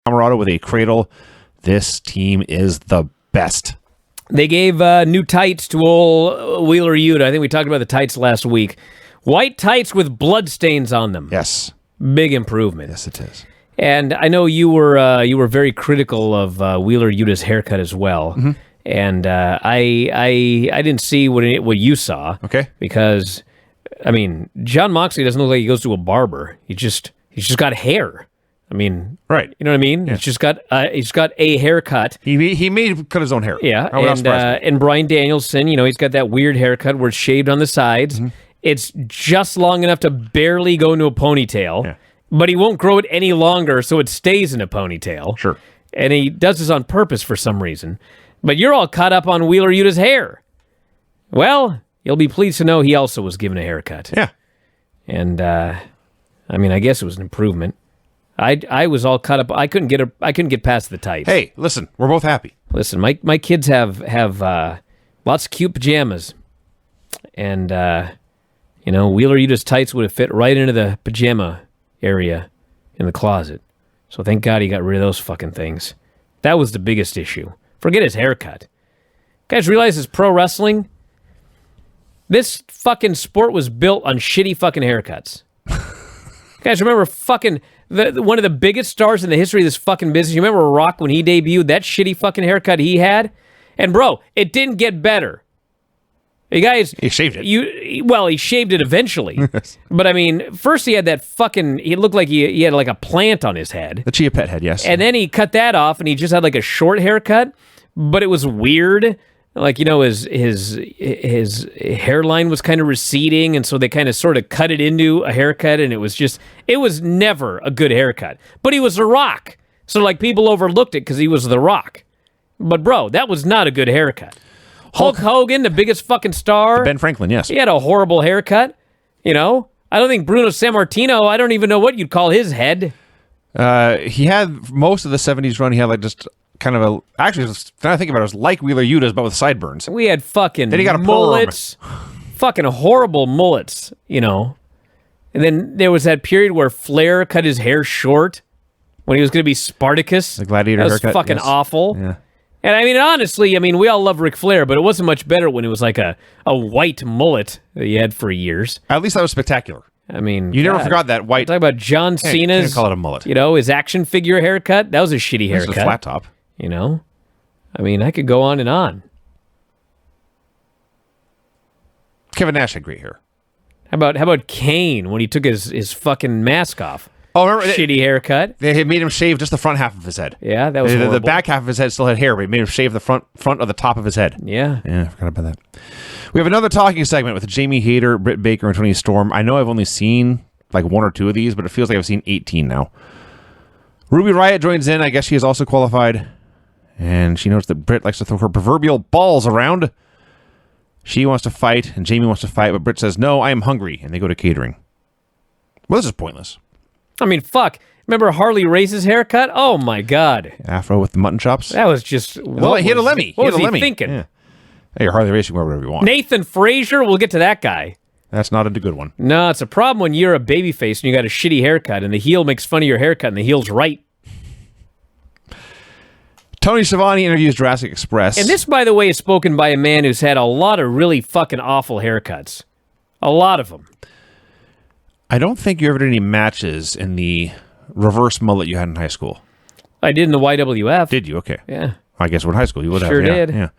Colorado with a cradle. This team is the best. They gave new tights to old Wheeler Yuta. I think we talked about the tights last week. White tights with bloodstains on them. Yes. Big improvement. Yes, it is. And I know you were very critical of Wheeler Yuta's haircut as well. Mm-hmm. And I didn't see what you saw. Okay. Because, I mean, John Moxley doesn't look like he goes to a barber. He's just got hair. I mean, right? You know what I mean? Yeah. He's got a haircut. He made cut his own hair. Yeah, and Bryan Danielson, he's got that weird haircut where it's shaved on the sides. Mm-hmm. It's just long enough to barely go into a ponytail, but he won't grow it any longer, so it stays in a ponytail. Sure. And he does this on purpose for some reason. But you're all caught up on Wheeler Yuta's hair. Well, you'll be pleased to know he also was given a haircut. Yeah. And I guess it was an improvement. I was all caught up. I couldn't get past the tights. Hey, listen, we're both happy. Listen, my kids have lots of cute pajamas, and Wheeler Yuta's tights would have fit right into the pajama area in the closet. So thank God he got rid of those fucking things. That was the biggest issue. Forget his haircut. Guys, realize this pro wrestling? This fucking sport was built on shitty fucking haircuts. Guys, remember fucking one of the biggest stars in the history of this fucking business? You remember Rock when he debuted? That shitty fucking haircut he had? And bro, it didn't get better. You guys... He shaved it. He shaved it eventually. But I mean, first he had that fucking... He looked like he had like a plant on his head. The Chia Pet head, yes. And then he cut that off and he just had like a short haircut. But it was weird. Like, his hairline was kind of receding, and so they kind of sort of cut it into a haircut, and it was never a good haircut. But he was The Rock. So, like, people overlooked it because he was The Rock. But, bro, that was not a good haircut. Hulk Hogan, the biggest fucking star. Ben Franklin, yes. He had a horrible haircut, I don't think Bruno Sammartino, I don't even know what you'd call his head. He had most of the 70s run, he had like just... kind of a... Actually, now I think about it, it was like Wheeler Yuta's, but with sideburns. We had fucking then he got a mullets. Fucking horrible mullets, And then there was that period where Flair cut his hair short when he was going to be Spartacus. The gladiator haircut. That was fucking awful. Yeah. And honestly, we all love Ric Flair, but it wasn't much better when it was like a white mullet that he had for years. At least that was spectacular. You never forgot that white... Talk about John Cena's... Can't call it a mullet. His action figure haircut. That was a shitty haircut. This is a flat top. I could go on and on. Kevin Nash had great hair. How about Kane when he took his fucking mask off? Oh, remember shitty haircut. They had made him shave just the front half of his head. Yeah, that was horrible. The back half of his head still had hair, but he made him shave the front of the top of his head. Yeah, I forgot about that. We have another talking segment with Jamie Hayter, Britt Baker, and Tony Storm. I know I've only seen like one or two of these, but it feels like I've seen 18 now. Ruby Riott joins in. I guess she is also qualified. And she notes that Britt likes to throw her proverbial balls around. She wants to fight, and Jamie wants to fight, but Britt says, no, I am hungry, and they go to catering. Well, this is pointless. Fuck. Remember Harley Race's haircut? Oh, my God. Afro with the mutton chops? That was just... He had a Lemmy. What was he thinking? Yeah. Hey, you're Harley Race, you can wear whatever you want. Nathan Frazier? We'll get to that guy. That's not a good one. No, it's a problem when you're a babyface and you got a shitty haircut, and the heel makes fun of your haircut, and the heel's right. Tony Schiavone interviews Jurassic Express. And this, by the way, is spoken by a man who's had a lot of really fucking awful haircuts. A lot of them. I don't think you ever did any matches in the reverse mullet you had in high school. I did in the YWF. Did you? Okay. Yeah. I guess in high school you would have. Sure did. Yeah.